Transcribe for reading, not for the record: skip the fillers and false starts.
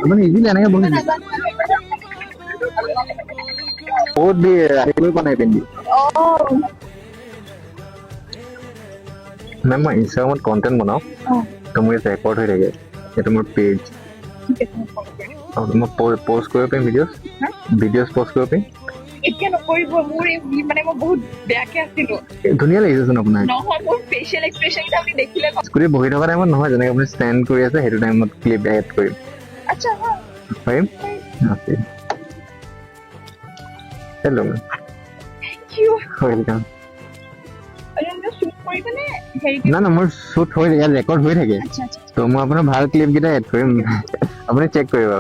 আপুনি ইজিলি এনেকে বহি বহুত দেৰি ৰাতিলৈ পোৱা নাই পিন্ধি মেম মই ইনষ্টাগ্ৰামত কণ্টেণ্ট বনাওঁ তো মোৰ ইয়াত ৰেকৰ্ড হৈ থাকে এইটো মোৰ পেজ মই পষ্ট কৰিব পাৰিম ভিডিঅ'জ পষ্ট কৰিব পাৰিম এতিয়া নকৰিব মোৰ মানে মই বহুত বেয়াকে আছিলো ধুনীয়া লাগিছেচোন আপোনাৰ নহয় মোৰ ফেচিয়েল এক্সপ্ৰেছন কেইটা আপুনি দেখিলে স্কুটি বহি থকা টাইমত নহয় যেনেকে আপুনি ষ্টেণ্ড কৰি আছে সেইটো টাইমত ক্লিপ এড কৰিম আচ্ছা পাৰিম আছে হেল্ল' মেম ৱেলকাম না না মোৰ শ্বুট হৈ ইয়াত ৰেকৰ্ড হৈ থাকে তো মই আপোনাৰ ভাল ক্লিপ কেইটা এড কৰিম আপুনি চেক কৰিব